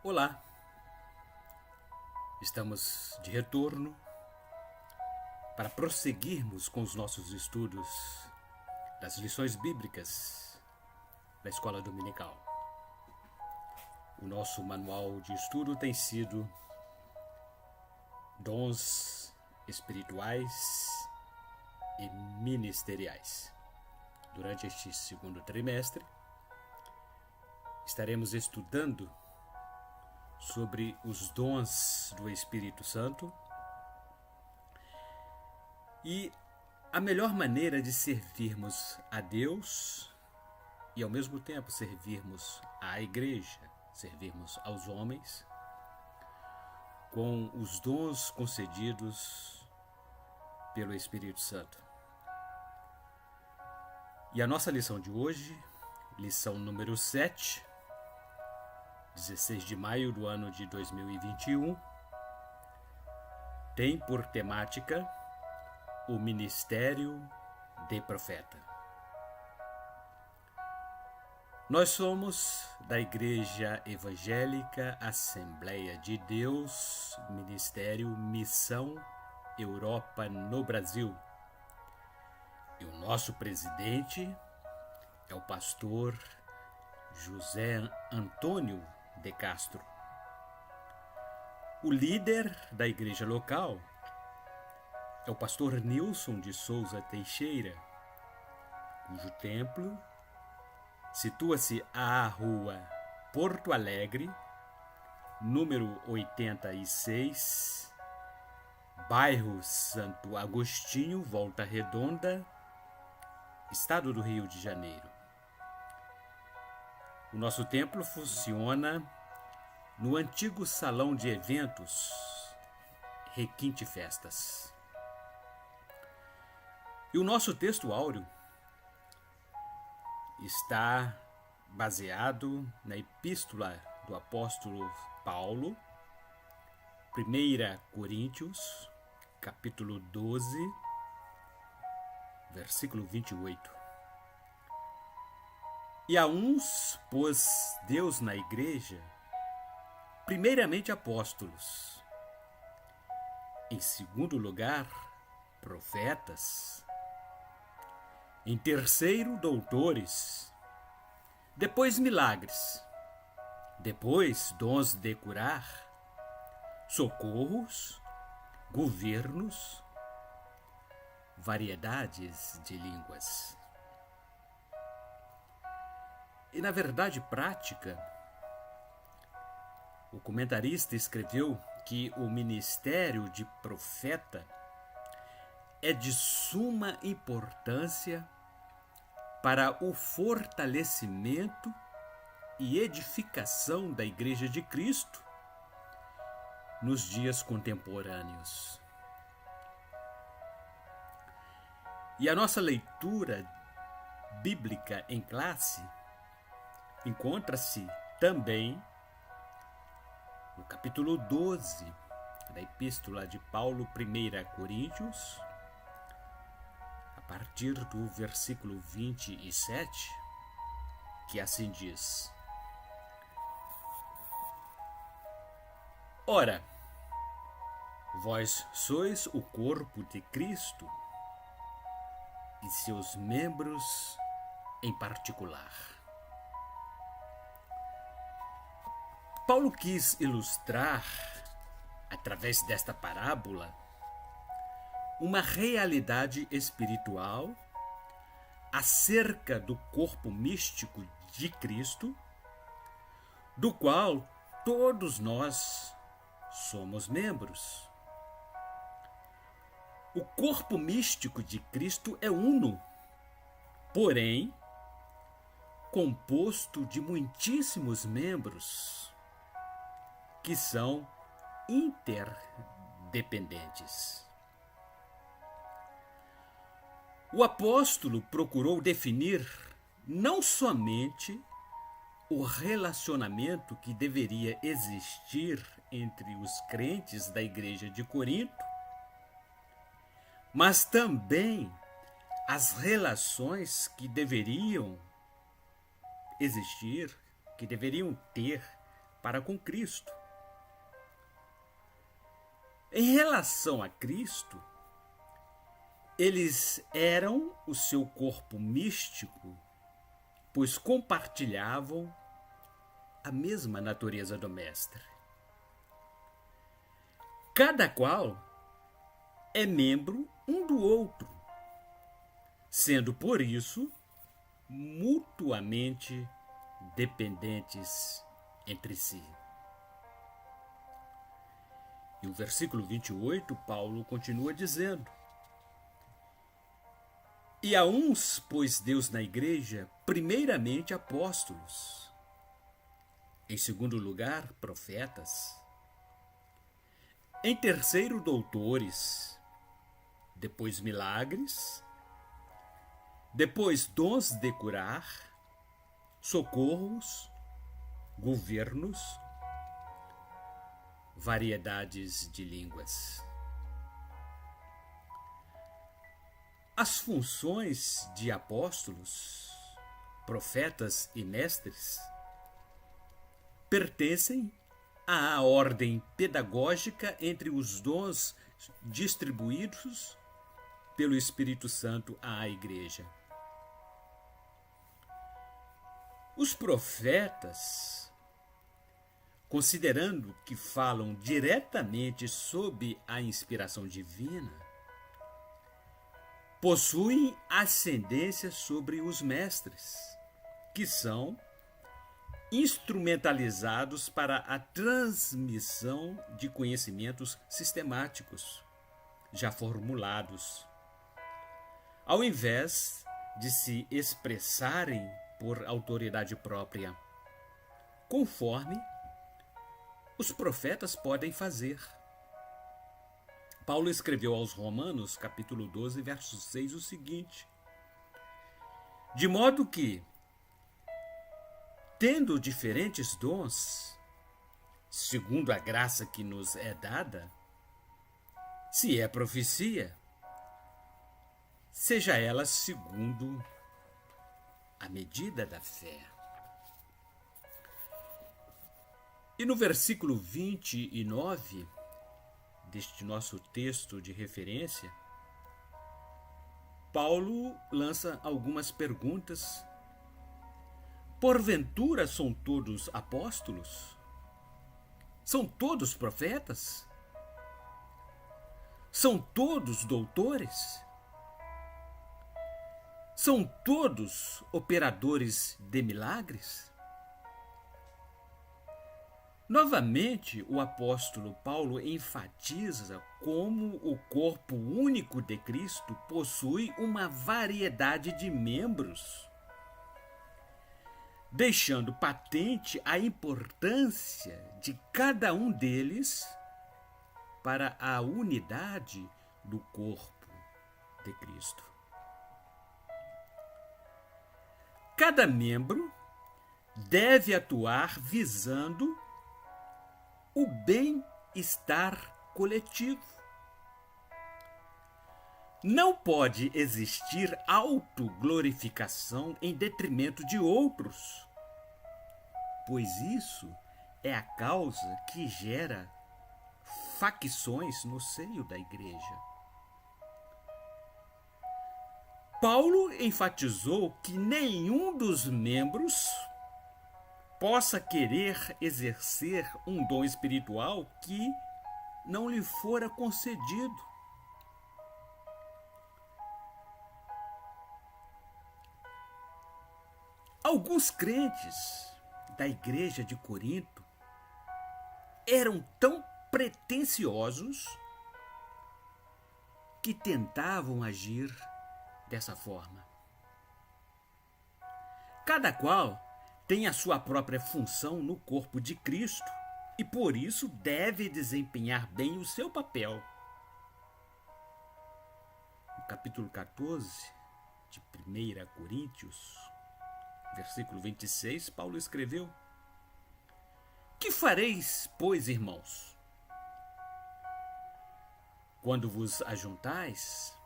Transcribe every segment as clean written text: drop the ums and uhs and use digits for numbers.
Olá, estamos de retorno para prosseguirmos com os nossos estudos das lições bíblicas da Escola Dominical. O nosso manual de estudo tem sido Dons Espirituais e Ministeriais. Durante este segundo trimestre, estaremos estudando sobre os dons do Espírito Santo e a melhor maneira de servirmos a Deus e ao mesmo tempo servirmos à igreja, servirmos aos homens com os dons concedidos pelo Espírito Santo. E a nossa lição de hoje, lição número 7, 16 de maio do ano de 2021, tem por temática o ministério de profeta. Nós somos da Igreja Evangélica Assembleia de Deus, Ministério Missão Europa no Brasil. E o nosso presidente é o pastor José Antônio de Castro. O líder da igreja local é o pastor Nilson de Souza Teixeira, cujo templo situa-se à rua Porto Alegre, número 86, bairro Santo Agostinho, Volta Redonda, estado do Rio de Janeiro. O nosso templo funciona no antigo salão de eventos Requinte Festas. E o nosso texto áureo está baseado na epístola do apóstolo Paulo, 1 Coríntios, capítulo 12, versículo 28. E a uns pôs Deus na igreja, primeiramente apóstolos, em segundo lugar, profetas, em terceiro, doutores, depois milagres, depois dons de curar, socorros, governos, variedades de línguas. E na verdade prática, o comentarista escreveu que o ministério de profeta é de suma importância para o fortalecimento e edificação da Igreja de Cristo nos dias contemporâneos. E a nossa leitura bíblica em classe encontra-se também no capítulo 12 da epístola de Paulo, 1 Coríntios, a partir do versículo 27, que assim diz: Ora, vós sois o corpo de Cristo e seus membros em particular. Paulo quis ilustrar, através desta parábola, uma realidade espiritual acerca do corpo místico de Cristo, do qual todos nós somos membros. O corpo místico de Cristo é uno, porém, composto de muitíssimos membros que são interdependentes. O apóstolo procurou definir não somente o relacionamento que deveria existir entre os crentes da igreja de Corinto, mas também as relações que deveriam existir, que deveriam ter para com Cristo. Em relação a Cristo, eles eram o seu corpo místico, pois compartilhavam a mesma natureza do Mestre. Cada qual é membro um do outro, sendo por isso mutuamente dependentes entre si. E o versículo 28, Paulo continua dizendo: E a uns pôs Deus na igreja, primeiramente apóstolos, em segundo lugar, profetas, em terceiro, doutores, depois milagres, depois dons de curar, socorros, governos, variedades de línguas. As funções de apóstolos, profetas e mestres pertencem à ordem pedagógica entre os dons distribuídos pelo Espírito Santo à Igreja. Os profetas, considerando que falam diretamente sob a inspiração divina, possuem ascendência sobre os mestres, que são instrumentalizados para a transmissão de conhecimentos sistemáticos, já formulados, ao invés de se expressarem por autoridade própria, conforme os profetas podem fazer. Paulo escreveu aos Romanos, capítulo 12, verso 6, o seguinte: De modo que, tendo diferentes dons, segundo a graça que nos é dada, se é profecia, seja ela segundo a medida da fé. E no versículo 29 deste nosso texto de referência, Paulo lança algumas perguntas. Porventura são todos apóstolos? São todos profetas? São todos doutores? São todos operadores de milagres? Novamente, o apóstolo Paulo enfatiza como o corpo único de Cristo possui uma variedade de membros, deixando patente a importância de cada um deles para a unidade do corpo de Cristo. Cada membro deve atuar visando o bem-estar coletivo. Não pode existir autoglorificação em detrimento de outros, pois isso é a causa que gera facções no seio da igreja. Paulo enfatizou que nenhum dos membros possa querer exercer um dom espiritual que não lhe fora concedido. Alguns crentes da igreja de Corinto eram tão pretensiosos que tentavam agir dessa forma. Cada qual tem a sua própria função no corpo de Cristo e por isso deve desempenhar bem o seu papel. No capítulo 14 de 1 Coríntios, versículo 26, Paulo escreveu: Que fareis, pois, irmãos? Quando vos ajuntais,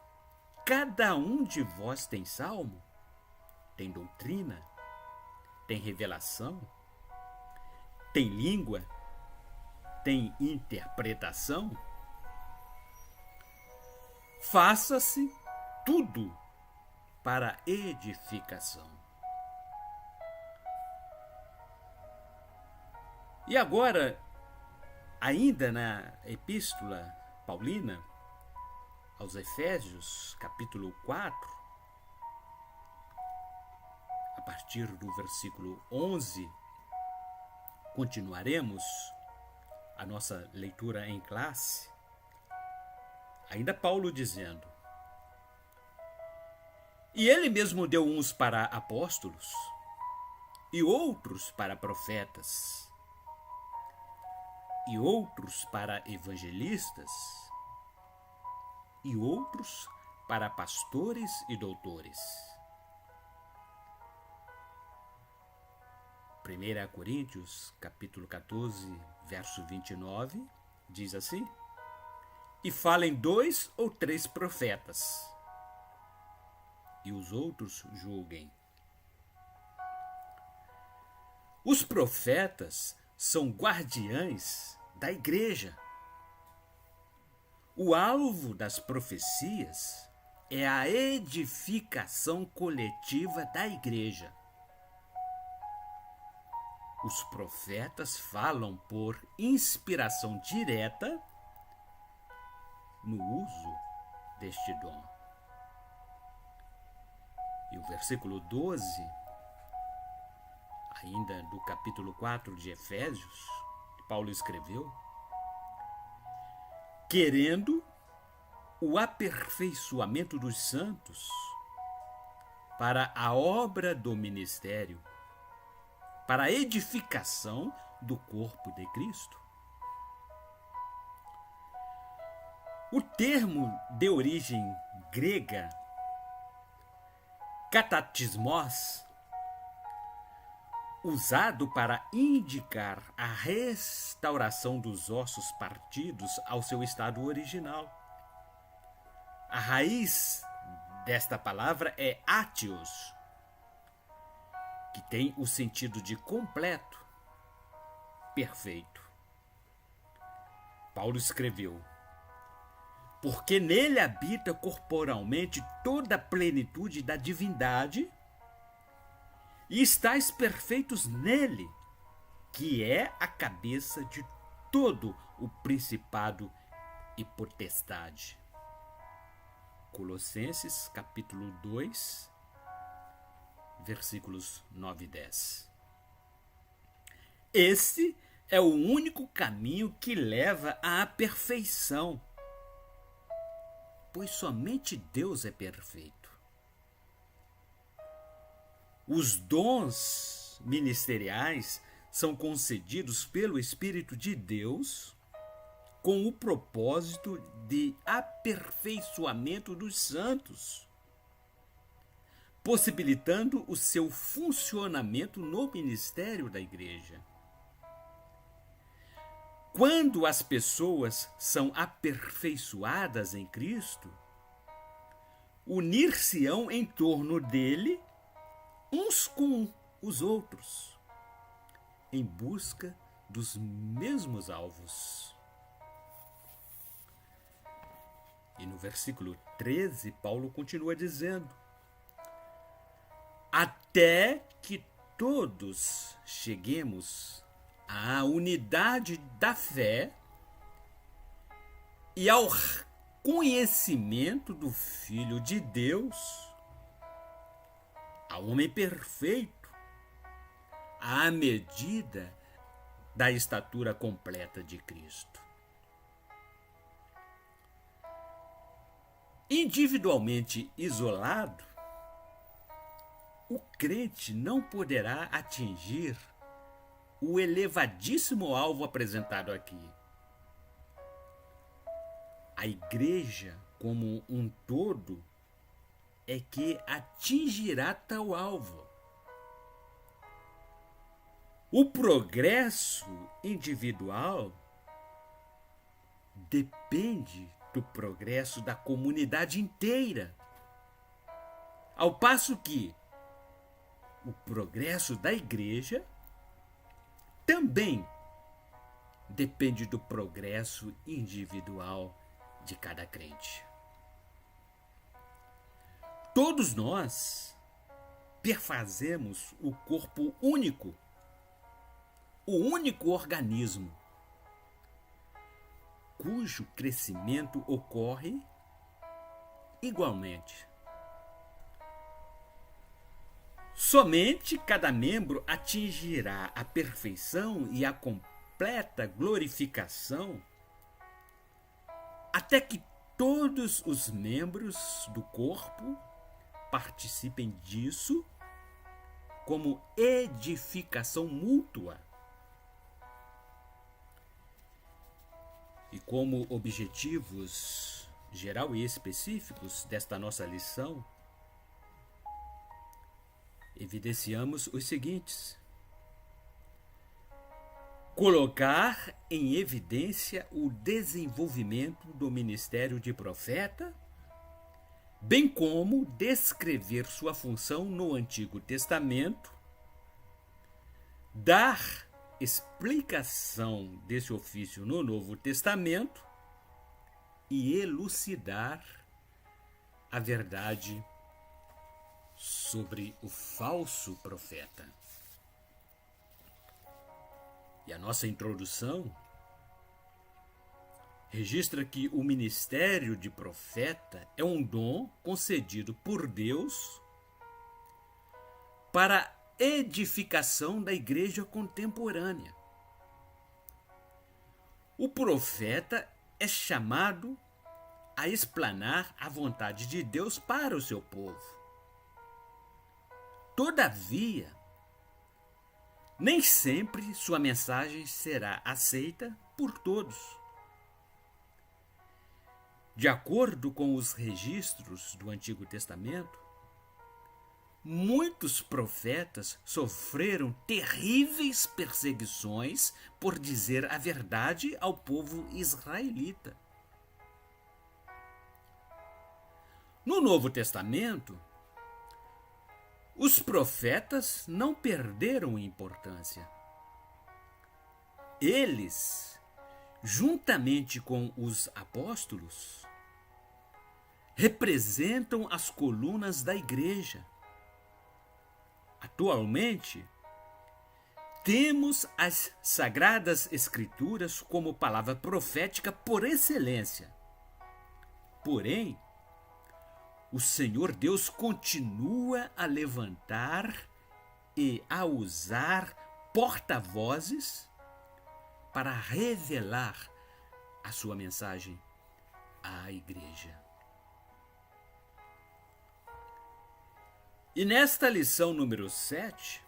cada um de vós tem salmo, tem doutrina, tem revelação, tem língua, tem interpretação, faça-se tudo para edificação. E agora, ainda na epístola paulina aos Efésios, capítulo 4, a partir do versículo 11, continuaremos a nossa leitura em classe. Ainda Paulo dizendo: e ele mesmo deu uns para apóstolos, e outros para profetas, e outros para evangelistas, e outros para pastores e doutores. 1 Coríntios, capítulo 14, verso 29, diz assim: e falem 2 ou 3 profetas, e os outros julguem. Os profetas são guardiães da igreja. O alvo das profecias é a edificação coletiva da igreja. Os profetas falam por inspiração direta no uso deste dom. E o versículo 12, ainda do capítulo 4 de Efésios, Paulo escreveu: querendo o aperfeiçoamento dos santos para a obra do ministério, para a edificação do corpo de Cristo. O termo de origem grega, katatismos, usado para indicar a restauração dos ossos partidos ao seu estado original. A raiz desta palavra é atios, que tem o sentido de completo, perfeito. Paulo escreveu: porque nele habita corporalmente toda a plenitude da divindade, e estáis perfeitos nele, que é a cabeça de todo o principado e potestade. Colossenses, capítulo 2, versículos 9 e 10. Esse é o único caminho que leva à perfeição, pois somente Deus é perfeito. Os dons ministeriais são concedidos pelo Espírito de Deus com o propósito de aperfeiçoamento dos santos, possibilitando o seu funcionamento no ministério da igreja. Quando as pessoas são aperfeiçoadas em Cristo, unir-se-ão em torno dele uns com os outros, em busca dos mesmos alvos. E no versículo 13, Paulo continua dizendo: até que todos cheguemos à unidade da fé e ao conhecimento do Filho de Deus, ao homem perfeito, à medida da estatura completa de Cristo. Individualmente isolado, o crente não poderá atingir o elevadíssimo alvo apresentado aqui. A igreja, como um todo, é que atingirá tal alvo. O progresso individual depende do progresso da comunidade inteira, ao passo que o progresso da igreja também depende do progresso individual de cada crente. Todos nós perfazemos o corpo único, o único organismo, cujo crescimento ocorre igualmente. Somente cada membro atingirá a perfeição e a completa glorificação até que todos os membros do corpo participem disso como edificação mútua. E como objetivos geral e específicos desta nossa lição, evidenciamos os seguintes: colocar em evidência o desenvolvimento do ministério de profeta, bem como descrever sua função no Antigo Testamento, dar explicação desse ofício no Novo Testamento e elucidar a verdade sobre o falso profeta. E a nossa introdução registra que o ministério de profeta é um dom concedido por Deus para a edificação da igreja contemporânea. O profeta é chamado a explanar a vontade de Deus para o seu povo. Todavia, nem sempre sua mensagem será aceita por todos. De acordo com os registros do Antigo Testamento, muitos profetas sofreram terríveis perseguições por dizer a verdade ao povo israelita. No Novo Testamento, os profetas não perderam importância. Eles, juntamente com os apóstolos, representam as colunas da igreja. Atualmente, temos as Sagradas Escrituras como palavra profética por excelência. Porém, o Senhor Deus continua a levantar e a usar porta-vozes para revelar a sua mensagem à igreja. E nesta lição número 7,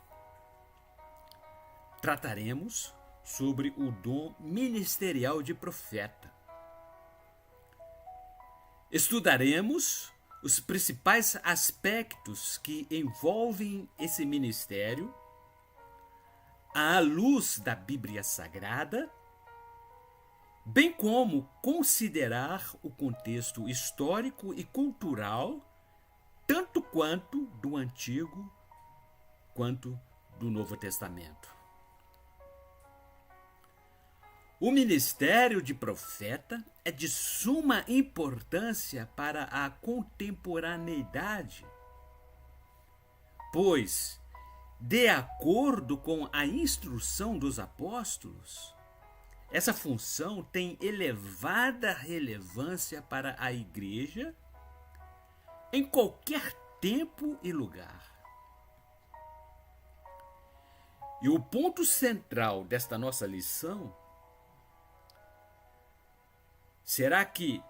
trataremos sobre o dom ministerial de profeta. Estudaremos os principais aspectos que envolvem esse ministério à luz da Bíblia Sagrada, bem como considerar o contexto histórico e cultural, tanto quanto do Antigo quanto do Novo Testamento. O ministério de profeta é de suma importância para a contemporaneidade, pois, de acordo com a instrução dos apóstolos, essa função tem elevada relevância para a igreja em qualquer tempo e lugar. E o ponto central desta nossa lição será que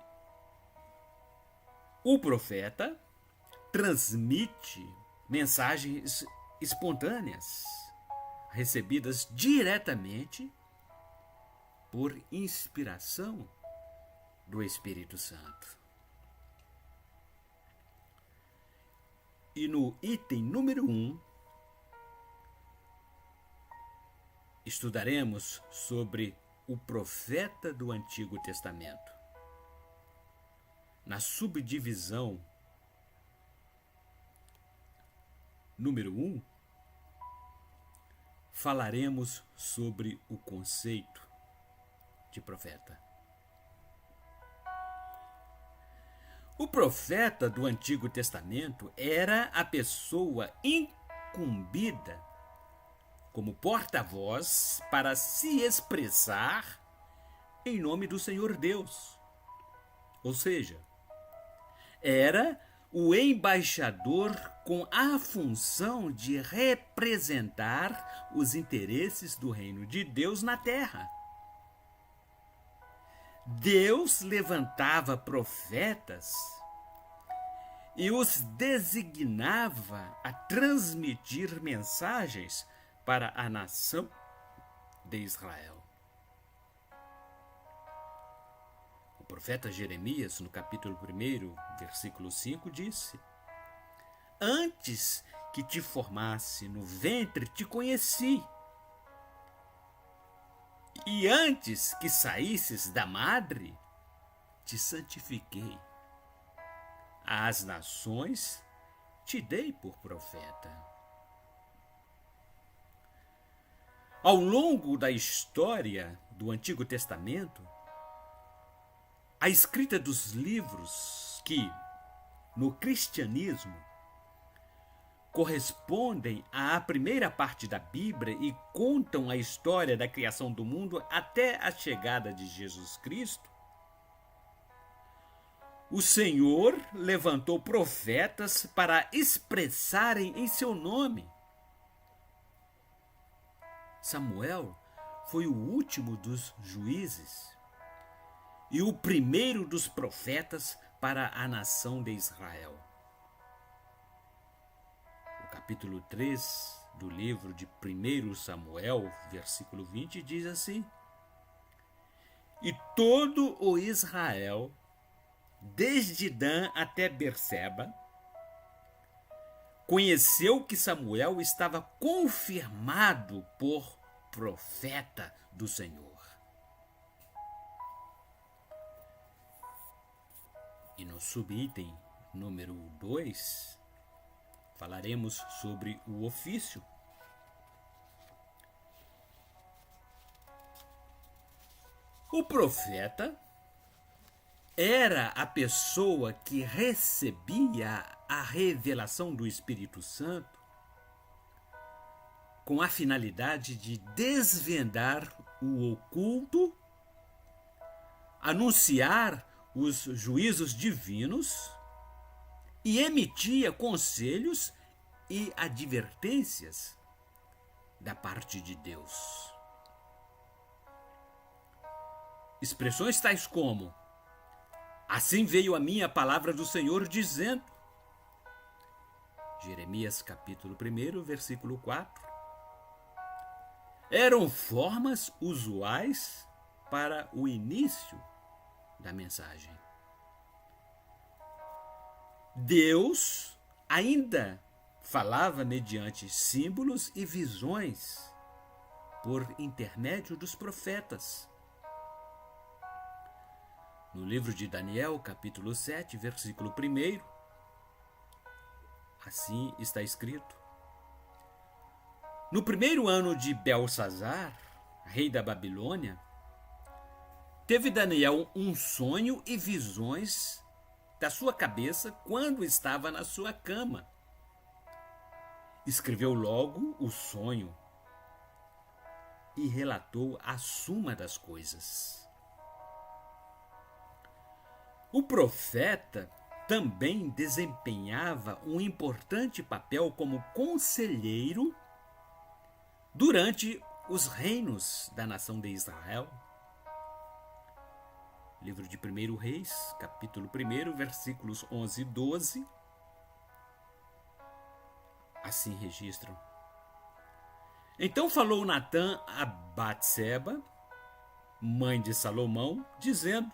o profeta transmite mensagens espontâneas, recebidas diretamente por inspiração do Espírito Santo. E no item número 1, estudaremos sobre o profeta do Antigo Testamento. Na subdivisão número 1, falaremos sobre o conceito de profeta. O profeta do Antigo Testamento era a pessoa incumbida como porta-voz para se expressar em nome do Senhor Deus. Ou seja, era o embaixador com a função de representar os interesses do reino de Deus na terra. Deus levantava profetas e os designava a transmitir mensagens para a nação de Israel. O profeta Jeremias, no capítulo 1, versículo 5, disse: Antes que te formasse no ventre, te conheci. E antes que saísses da madre, te santifiquei. Às nações te dei por profeta. Ao longo da história do Antigo Testamento, a escrita dos livros que, no cristianismo, correspondem à primeira parte da Bíblia e contam a história da criação do mundo até a chegada de Jesus Cristo, o Senhor levantou profetas para expressarem em seu nome. Samuel foi o último dos juízes e o primeiro dos profetas para a nação de Israel. Capítulo 3 do livro de 1 Samuel, versículo 20, diz assim: E todo o Israel, desde Dan até Berseba, conheceu que Samuel estava confirmado por profeta do Senhor. E no subitem número 2, falaremos sobre o ofício. O profeta era a pessoa que recebia a revelação do Espírito Santo com a finalidade de desvendar o oculto, anunciar os juízos divinos e emitia conselhos e advertências da parte de Deus. Expressões tais como: Assim veio a mim a palavra do Senhor dizendo. Jeremias capítulo 1, versículo 4. Eram formas usuais para o início da mensagem. Deus ainda falava mediante símbolos e visões por intermédio dos profetas. No livro de Daniel, capítulo 7, versículo 1, assim está escrito: No primeiro ano de Belsazar, rei da Babilônia, teve Daniel um sonho e visões da sua cabeça quando estava na sua cama. Escreveu logo o sonho e relatou a suma das coisas. O profeta também desempenhava um importante papel como conselheiro durante os reinos da nação de Israel. Livro de 1 Reis, capítulo 1, versículos 11 e 12, assim registram. Então falou Natã a Batseba, mãe de Salomão, dizendo: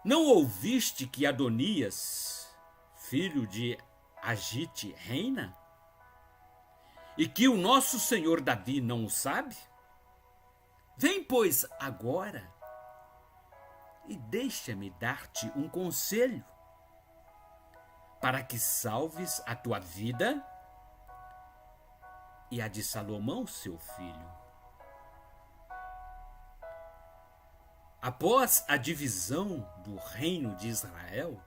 Não ouviste que Adonias, filho de Agite, reina? E que o nosso senhor Davi não o sabe? Vem, pois, agora e deixa-me dar-te um conselho, para que salves a tua vida e a de Salomão, seu filho. Após a divisão do reino de Israel,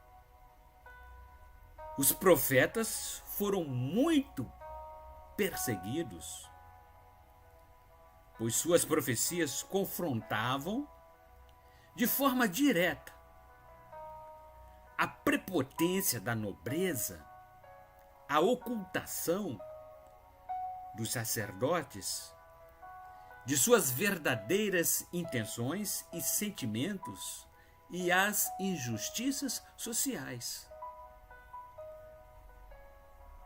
os profetas foram muito perseguidos, pois suas profecias confrontavam de forma direta a prepotência da nobreza, a ocultação dos sacerdotes de suas verdadeiras intenções e sentimentos e as injustiças sociais.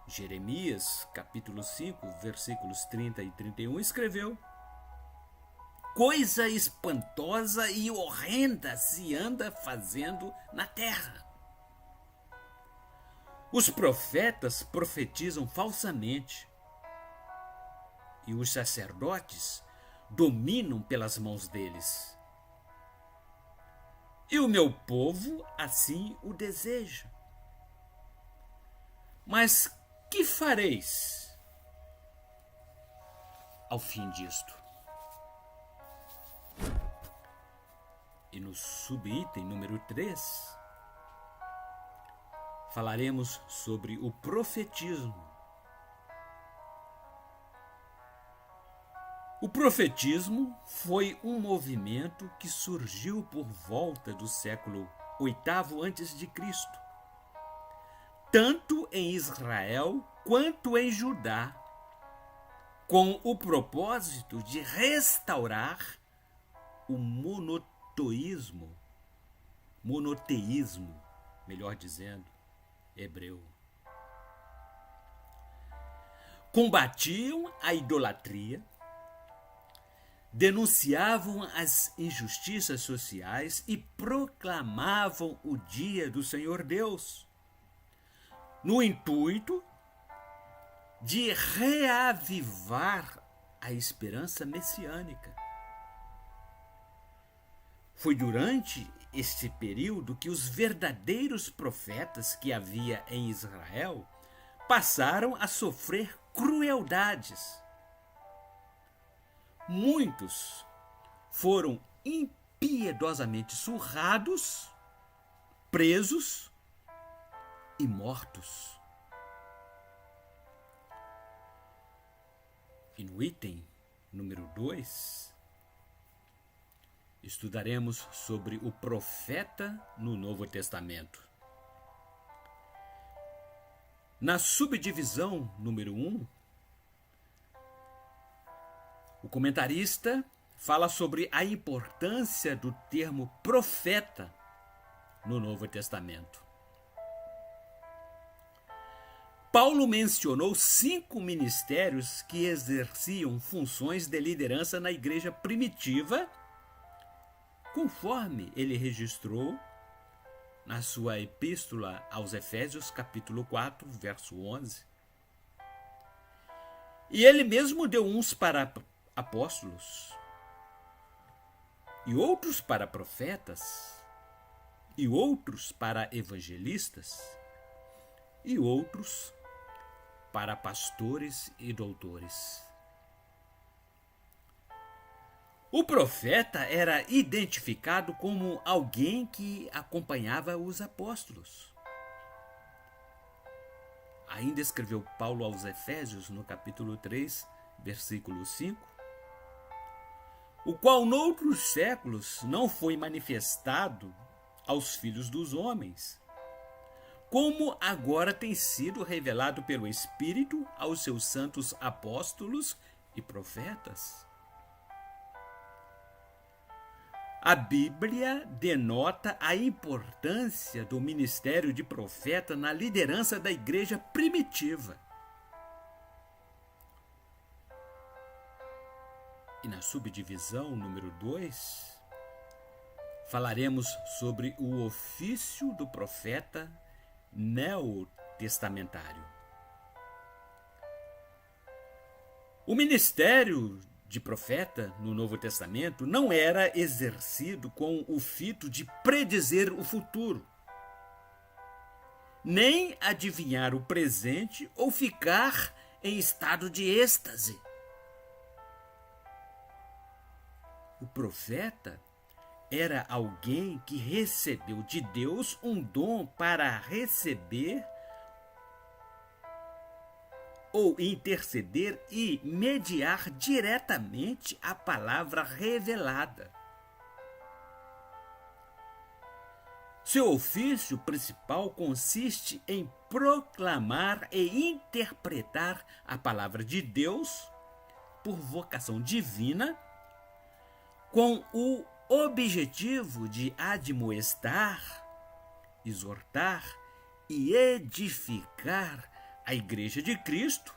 Jeremias, capítulo 5, versículos 30 e 31, escreveu: coisa espantosa e horrenda se anda fazendo na terra. Os profetas profetizam falsamente e os sacerdotes dominam pelas mãos deles. E o meu povo assim o deseja. Mas que fareis ao fim disto? E no subitem número 3, falaremos sobre o profetismo. O profetismo foi um movimento que surgiu por volta do século VIII a.C., tanto em Israel quanto em Judá, com o propósito de restaurar o monoteísmo, melhor dizendo, hebreu. Combatiam a idolatria, denunciavam as injustiças sociais e proclamavam o dia do Senhor Deus, no intuito de reavivar a esperança messiânica. Foi durante este período que os verdadeiros profetas que havia em Israel passaram a sofrer crueldades. Muitos foram impiedosamente surrados, presos e mortos. E no item número 2, estudaremos sobre o profeta no Novo Testamento. Na subdivisão número 1, o comentarista fala sobre a importância do termo profeta no Novo Testamento. Paulo mencionou 5 ministérios que exerciam funções de liderança na igreja primitiva, conforme ele registrou na sua epístola aos Efésios, capítulo 4, verso 11. E ele mesmo deu uns para apóstolos, e outros para profetas, e outros para evangelistas, e outros para pastores e doutores. O profeta era identificado como alguém que acompanhava os apóstolos. Ainda escreveu Paulo aos Efésios, no capítulo 3, versículo 5, o qual noutros séculos não foi manifestado aos filhos dos homens, como agora tem sido revelado pelo Espírito aos seus santos apóstolos e profetas. A Bíblia denota a importância do ministério de profeta na liderança da igreja primitiva. E na subdivisão número 2, falaremos sobre o ofício do profeta neotestamentário. O ministério de profeta no Novo Testamento não era exercido com o fito de predizer o futuro, nem adivinhar o presente ou ficar em estado de êxtase. O profeta era alguém que recebeu de Deus um dom para receber ou interceder e mediar diretamente a palavra revelada. Seu ofício principal consiste em proclamar e interpretar a palavra de Deus por vocação divina, com o objetivo de admoestar, exortar e edificar a Igreja de Cristo,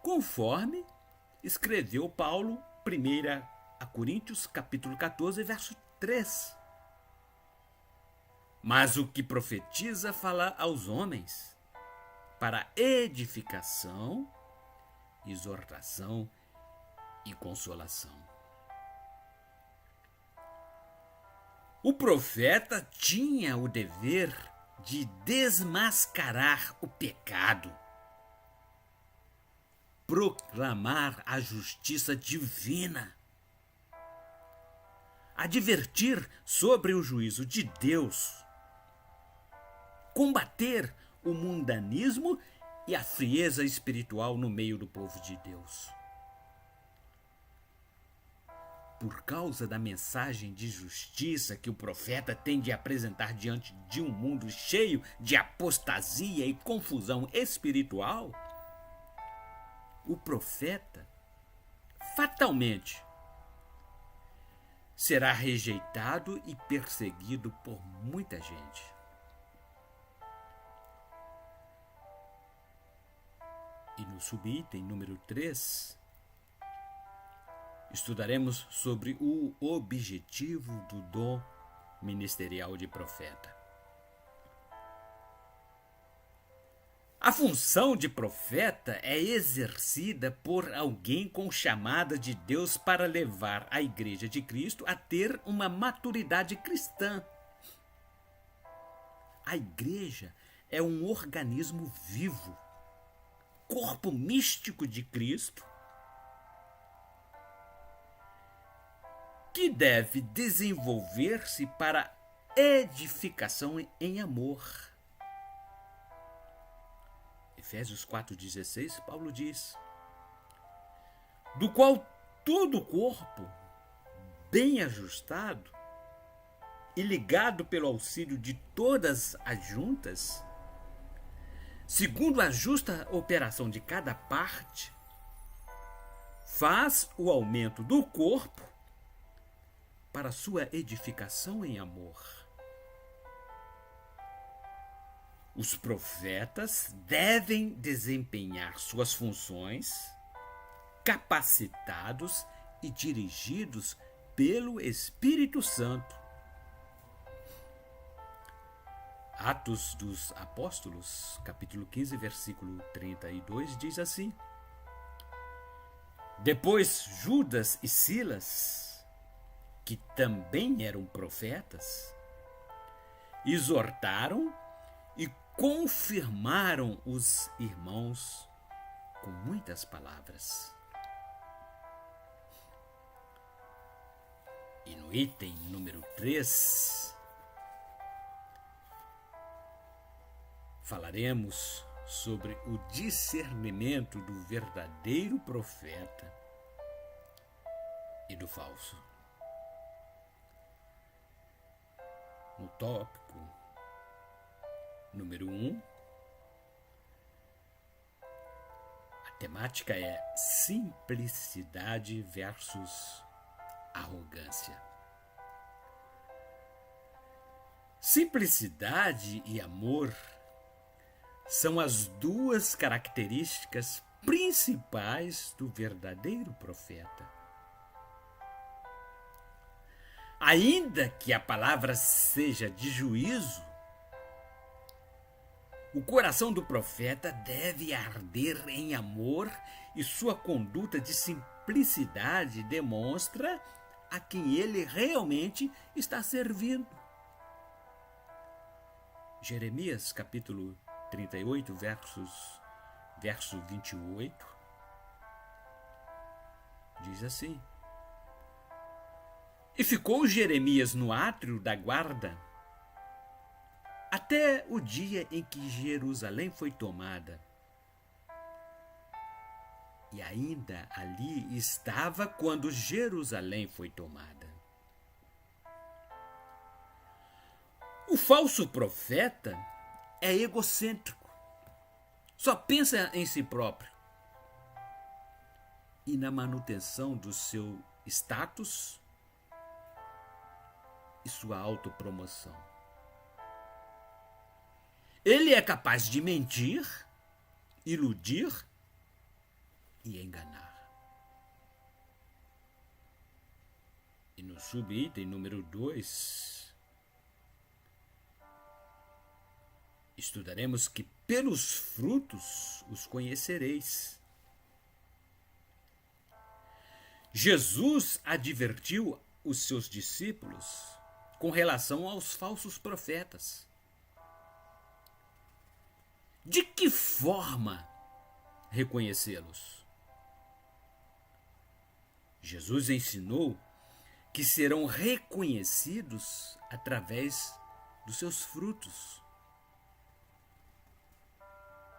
conforme escreveu Paulo, 1 Coríntios, capítulo 14, verso 3. Mas o que profetiza fala aos homens, para edificação, exortação e consolação. O profeta tinha o dever de desmascarar o pecado, proclamar a justiça divina, advertir sobre o juízo de Deus, combater o mundanismo e a frieza espiritual no meio do povo de Deus. Por causa da mensagem de justiça que o profeta tem de apresentar diante de um mundo cheio de apostasia e confusão espiritual, o profeta fatalmente será rejeitado e perseguido por muita gente. E no subitem número 3, estudaremos sobre o objetivo do dom ministerial de profeta. A função de profeta é exercida por alguém com chamada de Deus para levar a Igreja de Cristo a ter uma maturidade cristã. A Igreja é um organismo vivo, corpo místico de Cristo, que deve desenvolver-se para edificação em amor. Efésios 4,16, Paulo diz: do qual todo o corpo, bem ajustado e ligado pelo auxílio de todas as juntas, segundo a justa operação de cada parte, faz o aumento do corpo para sua edificação em amor. Os profetas devem desempenhar suas funções capacitados e dirigidos pelo Espírito Santo. Atos dos Apóstolos, capítulo 15, versículo 32, diz assim: depois Judas e Silas, que também eram profetas, exortaram e confirmaram os irmãos com muitas palavras. E no item número 3, falaremos sobre o discernimento do verdadeiro profeta e do falso. No tópico número 1, a temática é simplicidade versus arrogância. Simplicidade e amor são as duas características principais do verdadeiro profeta. Ainda que a palavra seja de juízo, o coração do profeta deve arder em amor e sua conduta de simplicidade demonstra a quem ele realmente está servindo. Jeremias, capítulo 38, versos verso 28, diz assim: E ficou Jeremias no átrio da guarda até o dia em que Jerusalém foi tomada. E ainda ali estava quando Jerusalém foi tomada. O falso profeta é egocêntrico, só pensa em si próprio e na manutenção do seu status e sua autopromoção. Ele é capaz de mentir, iludir e enganar. E no subitem número 2, estudaremos que pelos frutos os conhecereis. Jesus advertiu os seus discípulos com relação aos falsos profetas. De que forma reconhecê-los? Jesus ensinou que serão reconhecidos através dos seus frutos.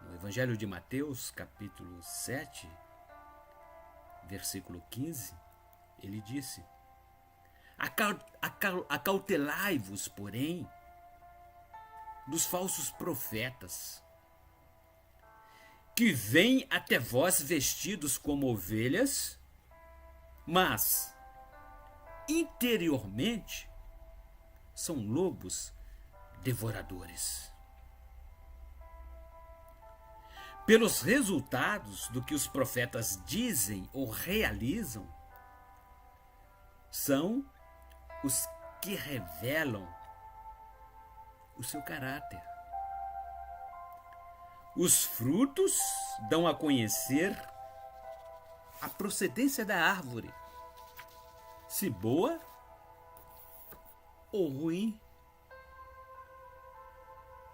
No Evangelho de Mateus, capítulo 7, versículo 15, ele disse: Acautelai-vos, porém, dos falsos profetas, que vêm até vós vestidos como ovelhas, mas interiormente são lobos devoradores. Pelos resultados do que os profetas dizem ou realizam, são os que revelam o seu caráter. Os frutos dão a conhecer a procedência da árvore, se boa ou ruim.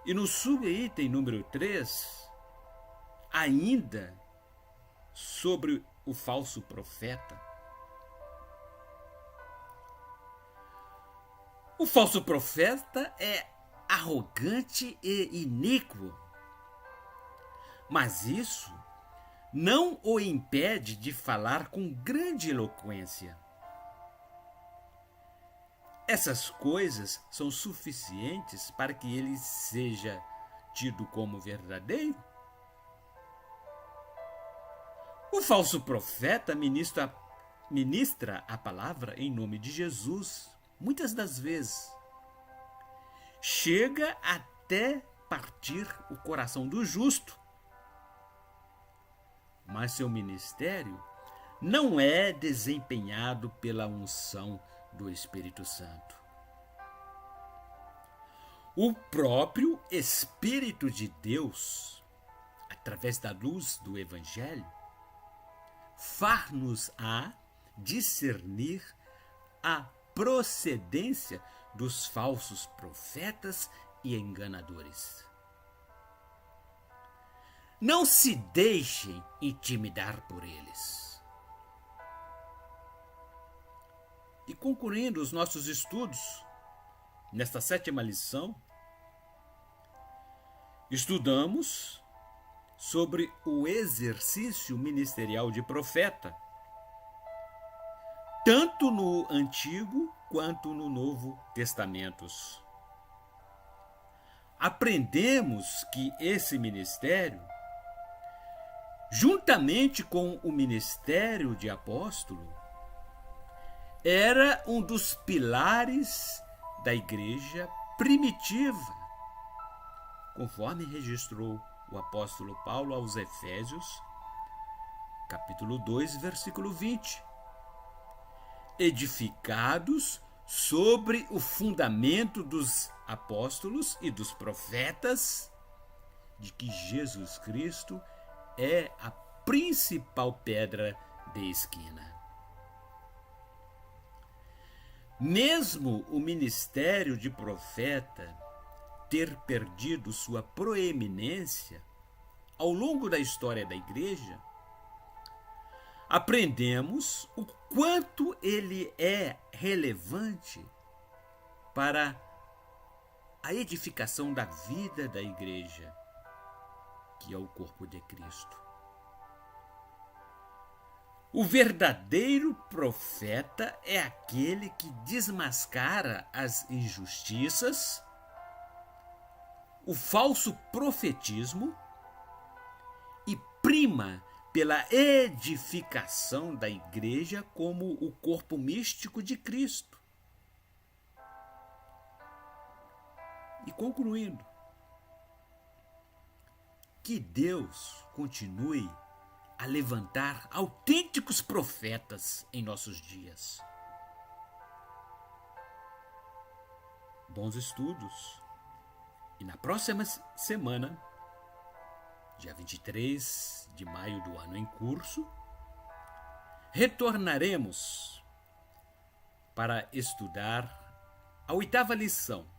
E no subitem número 3, ainda sobre o falso profeta. O falso profeta é arrogante e iníquo, mas isso não o impede de falar com grande eloquência. Essas coisas são suficientes para que ele seja tido como verdadeiro? O falso profeta ministra a palavra em nome de Jesus, muitas das vezes. Chega até partir o coração do justo. Mas seu ministério não é desempenhado pela unção do Espírito Santo. O próprio Espírito de Deus, através da luz do Evangelho, far-nos-á discernir a procedência dos falsos profetas e enganadores. Não se deixem intimidar por eles. E concluindo os nossos estudos, nesta 7ª lição, estudamos sobre o exercício ministerial de profeta, tanto no Antigo quanto no Novo Testamentos. Aprendemos que esse ministério, juntamente com o ministério de apóstolo, era um dos pilares da igreja primitiva, conforme registrou o apóstolo Paulo aos Efésios, capítulo 2, versículo 20. Edificados sobre o fundamento dos apóstolos e dos profetas, de que Jesus Cristo é a principal pedra de esquina. Mesmo o ministério de profeta ter perdido sua proeminência ao longo da história da igreja, aprendemos o quanto ele é relevante para a edificação da vida da igreja, que é o corpo de Cristo. O verdadeiro profeta é aquele que desmascara as injustiças, o falso profetismo e prima pela edificação da igreja como o corpo místico de Cristo. E concluindo, que Deus continue a levantar autênticos profetas em nossos dias. Bons estudos. E na próxima semana, dia 23 de maio do ano em curso, retornaremos para estudar a 8ª lição